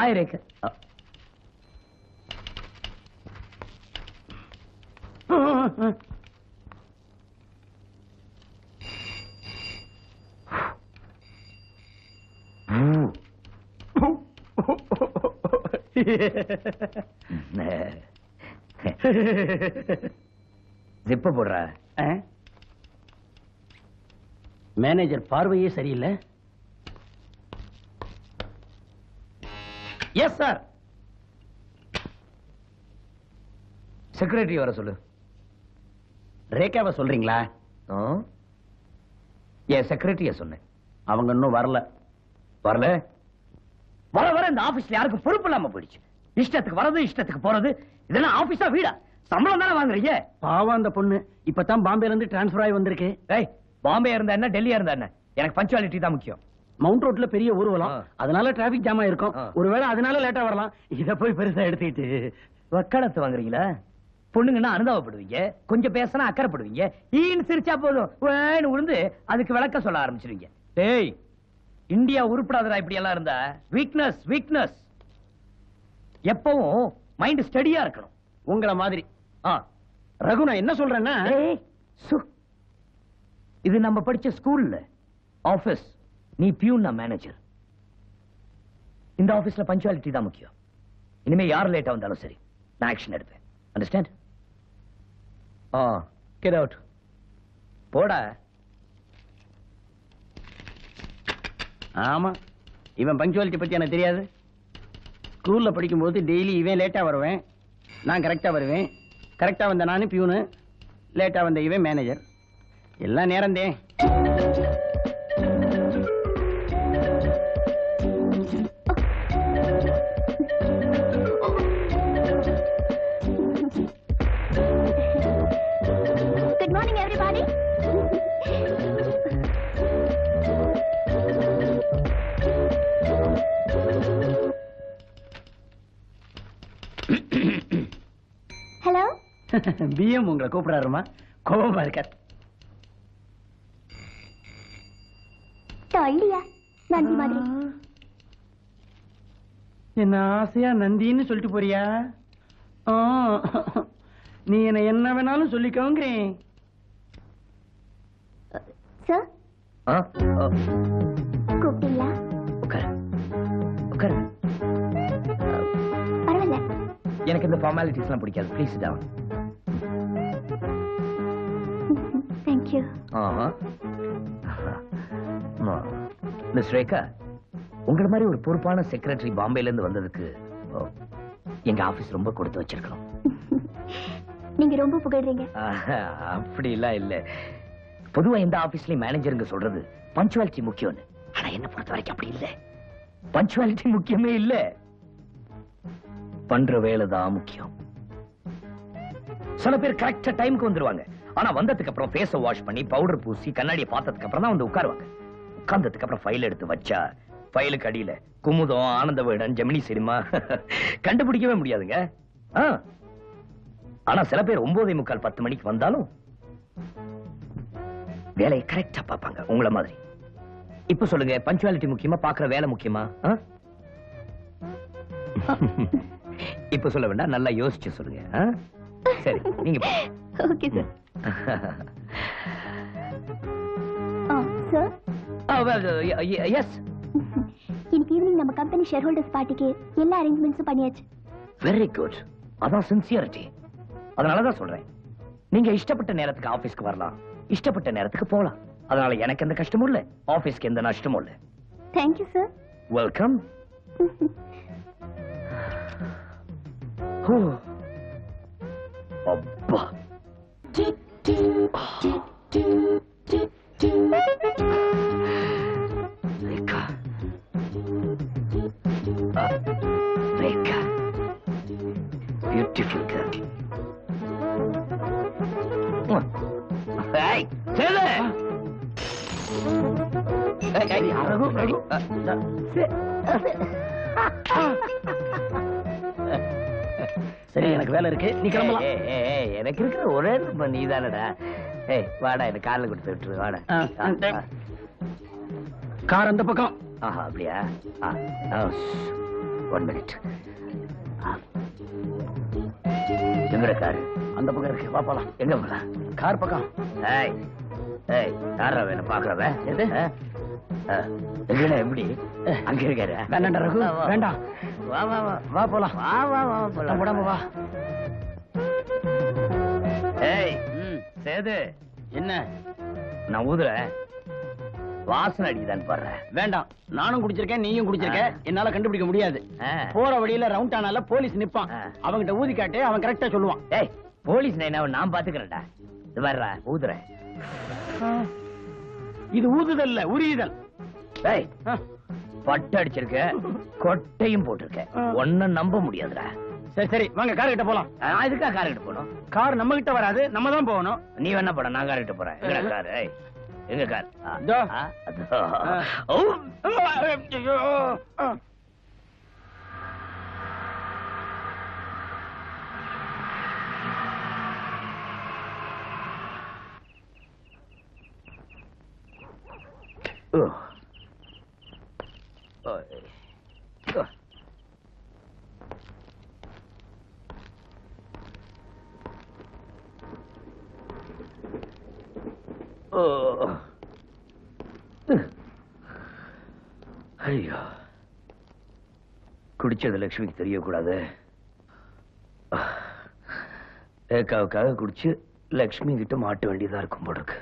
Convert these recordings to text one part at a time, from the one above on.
Hi Rekha. ஜிப்ப போடுற. Manager பார்வையே சரியில்லை. Yes sir. செக்ரட்டரி வர சொல்லு. ரேகாவை சொல்றீங்களா? என் செக்ரட்டரிய சொன்னேன். அவங்க இன்னும் வரல. வரல? வர வர இந்த ஆபீஸ்ல யாருக்கும் பொறுப்பு இல்லாம போயிடுச்சு. இஷ்டத்துக்கு வரது, இஷ்டத்துக்கு போறது. இதெல்லாம் ஆபீஸா வீடா? சம்பளம் தானே வாங்குறீங்க? பாவம் அந்த பொண்ணு இப்பதான் பாம்பேல இருந்து டிரான்ஸ்பர் ஆகி வந்திருக்கு. பாம்பே இருந்தா என்ன, டெல்லியா இருந்தா என்ன, எனக்கு பஞ்சுவாலிட்டி தான் முக்கியம். மவுண்ட் ரோட்ல பெரிய ஊர்வலம், அதனால டிராபிக் ஜாம் ஆயிருக்கும். ஒருவேளை அதனால லேட்டா வரலாம். இத போய் பெருசா எடுத்துக்கிட்டு வக்காலத்து வாங்குறீங்களா? பொண்ணுங்கன்னா அனுதாபப்படுவீங்க, கொஞ்சம் பேசினா அக்கறைப்படுவீங்க. ஈன்னு சிரிச்சா போதும் விழுந்து அதுக்கு விளக்க சொல்ல ஆரம்பிச்சிருவீங்க. டேய், இந்தியா உருப்படாதடா இப்படி எல்லாம் இருந்தா. Weakness weakness. எப்பவும் மைண்ட் ஸ்டடியா இருக்கணும். உங்கள மாதிரி. ரகு, நான் என்ன சொல்றேன்னா, இது நம்ம படிச்ச ஸ்கூல்ல ஆபீஸ். நீ பியூன், நான் மேனேஜர். இந்த ஆபீஸ்ல பஞ்சுவாலிட்டி தான் முக்கியம். இனிமே யார் லேட்டா வந்தாலும் சரி, நான் ஆக்ஷன் எடுப்பேன். அண்டர்ஸ்டாண்ட்? Get out. போடா. ஆமா, இவன் பங்க்சுவாலிட்டி பத்தி எனக்கு தெரியாது. ஸ்கூல்ல படிக்கும்போது டெய்லி இவன் லேட்டா வருவேன், நான் கரெக்டா வருவேன். கரெக்டா வந்த நானு பியூனு, லேட்டா வந்த இவன் மேனேஜர். எல்லாம் நேரந்தே. Good morning, everybody. Hello. PM உங்களை கூப்பிடாருமா? கோபமா இருக்கார். இல்லையா நந்தி மாதிரி? என்ன ஆசையா நந்தின்னு சொல்லிட்டு போறியா? நீ என்ன வேணாலும் சொல்லிக்கோங்கிறேன். சார் கூப்பிட்டீங்களா? உட்காரு. பரவாயில்ல. எனக்கு இந்த ஃபார்மாலிட்டிஸ் எல்லாம் பிடிக்காது. Please down. Thank you. Miss Rekha, உங்கள மாதிரி ஒரு பொறுப்பான செக்ரட்டரி பாம்பேல இருந்து வந்ததுக்கு எங்க ஆபீஸ் ரொம்ப கொடுத்து வச்சிருக்கோம். நீங்க ரொம்ப புகழ்றீங்க. அப்படி எல்லாம் இல்ல. பொதுவா இந்த ஆபீஸ்லயும் மேனேஜருங்க சொல்றது பஞ்சுவாலிட்டி முக்கியம்னு. ஆனா என்ன பொறுத்த வரைக்கும் அப்படி இல்ல. பஞ்சுவாலிட்டி முக்கியமே இல்ல, பண்ற வேலை தான் முக்கியம். சில பேர் கரெக்டா டைமுக்கு வந்துருவாங்க. ஆனா வந்ததுக்கு அப்புறம் ஃபேஸ வாஷ் பண்ணி பவுடர் பூசி கண்ணாடியை பார்த்ததுக்கு அப்புறம் தான் வந்து உட்காருவாங்க. உட்கார்ந்ததுக்கு அப்புறம் ஃபைல் எடுத்து வச்சா ஃபைலுக்கு அடியில குமுதம், ஆனந்த விகடன், ஜெமினி சினிமா கண்டுபிடிக்கவே முடியாதுங்க. ஆனா சில பேர் 9:45 10 மணிக்கு வந்தாலும் வேலையை கரெக்டா பார்ப்பாங்க, உங்கள மாதிரி. இப்ப சொல்லுங்க, பஞ்சுவாலிட்டி முக்கியமா, பாக்குற வேலை முக்கியமா? இப்ப சொல்ல வேண்டாம், நல்லா யோசிச்சு சொல்லுங்க. சரி, நீங்க ஓகே சார். Sir, S. இன்னைக்கு ஈவினிங் நம்ம கம்பெனி ஷேர் ஹோல்டர்ஸ் பார்ட்டிக்கு எல்லா அரேஞ்ச்மெண்ட்ஸும் பண்ணியாச்சு. Very good. அதான் சின்சியரிட்டி. அதனாலதான் சொல்றேன், நீங்க இஷ்டப்பட்ட நேரத்துக்கு ஆபீஸ்க்கு வரலாம், இஷ்டப்பட்ட நேரத்துக்கு போலாம். அதனால எனக்கு எந்த கஷ்டமும் இல்ல, ஆபீஸ்க்கு எந்த நஷ்டமும் இல்ல. Thank you sir. வெல்கம். அப்பா, ரேகா, ரேகா, பியூட்டிஃபுல் கேர்ள். ஏய், சேது. ஏய், ரகு, ரகு. சரி, எனக்கு வேலை இருக்கு, நீ கிளம்பலாம். எனக்கு இருக்கிற ஒரே நீ தானடா. ஏய், வாடா, இந்த கார்ல கொடுத்து விட்டுரு, வாடா. கார் அந்த பக்கம். ஆஹா, அப்படியா? 1 minute. எங்கட கார் அந்த பக்கம் இருக்கு, வா போலாம். எங்க போலாம்? கார் பக்கம். ஏய் ஏய் யாரா வேணும் பாக்குறவ? எது? எங்கடா எப்படி அங்க இருக்காரு? வேண்டாம் ரகு, வேண்டாம். வா வா வா வா போலாம். வா வா வா போலாம். உடம்பு வா. ஏய் சேது, என்ன? நான் ஊதுறேன், வாசனை அடிக்குதான்னு பாடுறேன். வேண்டாம், நானும் குடிச்சிருக்கேன், நீயும் குடிச்சிருக்க, என்னால கண்டுபிடிக்க முடியாது. போற வழியில ரவுண்ட் ஆனால போலீஸ் நிப்பான், அவங்கிட்ட ஊதி காட்டு, அவன் கரெக்டா சொல்லுவான். ஏய் போலீஸ் நான் பாத்துக்கிறேன்டா. இது வர்ற ஊதுறேன். இது ஊதுதல் இல்ல, உரியுதல். ஏய் பட்டு அடிச்சிருக்க, கொட்டையும் போட்டிருக்க, ஒன்னும் நம்ப முடியாதுடா. சரி சரி வாங்க, கார் கிட்ட போலாம். இதுக்கா கார் கிட்ட போகணும்? கார் நம்ம கிட்ட வராது, நம்ம தான் போகணும். நீ என்ன படம், நான் கார் கிட்ட போறேன். எங்க கார்? எங்க கார்? இதோ. ஓ ஐயோ. ஐயோ, குடிச்சது லட்சுமிக்கு தெரியக்கூடாது. ஏக்காவுக்காக குடிச்சு லட்சுமி கிட்ட மாட்ட வேண்டியதா இருக்கும் போல இருக்கு.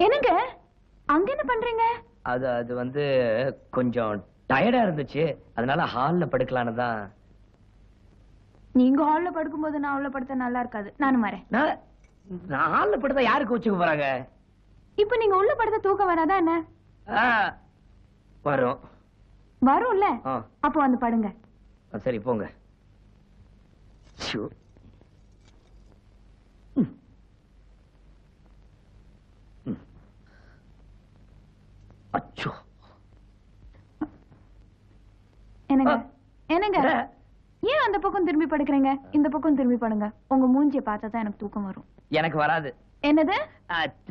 என்னங்க அங்க என்ன பண்றீங்க? அது வந்து கொஞ்சம் டயர்டா இருந்துச்சு, அதனால ஹால்ல படுக்கலான்னு தான். நீங்க ஹால்ல படுக்கும்போது நான் ஹால்ல படுத்தா நல்லா இருக்காது, நானும் வரேன். நான் ஹால்ல படுத்தா யாருக்கு வச்சுக்க போறாங்க? இப்ப நீங்க உள்ள படுத்தா தூக்கம் வராதா என்ன? வரும். வரும்ல, அப்போ வந்து படுங்க. சரி போங்க. அச்சோ. என்னங்க என்னங்க ஏன் அந்த பக்கம் திரும்பி படுக்கிறீங்க? இந்த பக்கம் திரும்பி படுங்க, உங்க மூஞ்சியை பார்த்தா தான் எனக்கு தூக்கம் வரும். எனக்கு வராது. என்னது?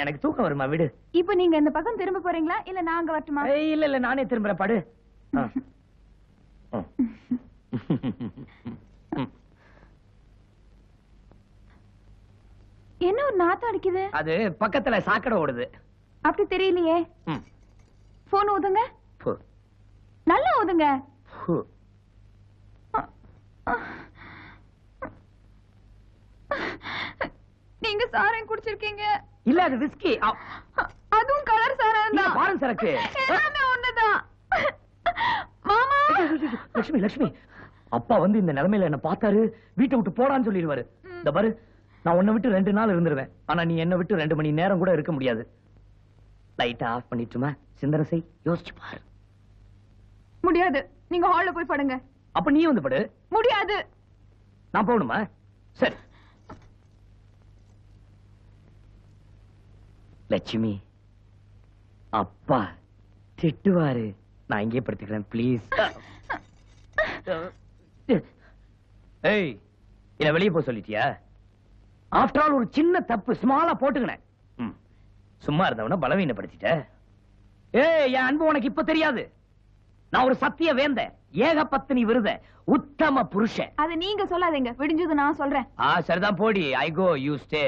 எனக்கு தூக்கம் வருமா? விடு. இப்ப நீங்க இந்த பக்கம் திரும்ப போறீங்களா இல்ல நாங்க வரட்டுமா? இல்ல இல்ல, நானே திரும்புறேன், படு. என்ன ஒரு நாத்தம் அடிக்குது? அது பக்கத்துல சாக்கடை ஓடுது. அப்படி தெரியலையே. போன் ஊதுங்க, நல்லா ஊதுங்க. நீங்க சாராயம் குடிச்சிருக்கீங்க? இல்ல அது விஸ்கி. அதுவும் கலர் சாராயம் தான். பாரன் சரக்கு. எல்லாமே ஒண்ணுதான். மாமா. லட்சுமி லட்சுமி, அப்பா வந்து இந்த நிலைமையில என்ன பார்த்தாரு, வீட்டை விட்டு போடான்னு சொல்லிடுவாரு. இந்த பாரு, நான் உன்னை விட்டு 2 நாள் இருந்துருவேன், ஆனா நீ என்ன விட்டு 2 மணி நேரம் கூட இருக்க முடியாது. லைட்டா ஆஃப் பண்ணிட்டுமா? சிந்தனை செய், யோசிச்சு பாரு. முடியாது, நீங்க ஹால்ல போய் படுங்க. அப்ப நீ வந்து படு. முடியாது. நான் போகணுமா? சரி. லட்சுமி, அப்பா திட்டுவாரு, நான் இங்கே படுத்துக்கிறேன் ப்ளீஸ். ஏய், என்ன வெளியே போக சொல்லிட்டியா? ஆஃப்டர் ஆல் ஒரு சின்ன தப்பு, ஸ்மாலா போட்டுக்கினேன். சும்மா இருந்தவன பலவீனப்படுத்திட்ட. ஏய், என் அன்பு உனக்கு இப்ப தெரியாது. நான் ஒரு சத்திய வேந்த, ஏகபத்தினி விருத, உத்தம புருஷன். அது நீங்க சொல்லாதீங்க, விடிஞ்சது நான் சொல்றேன். சரிதான், போடி. ஐ கோ, யூ ஸ்டே.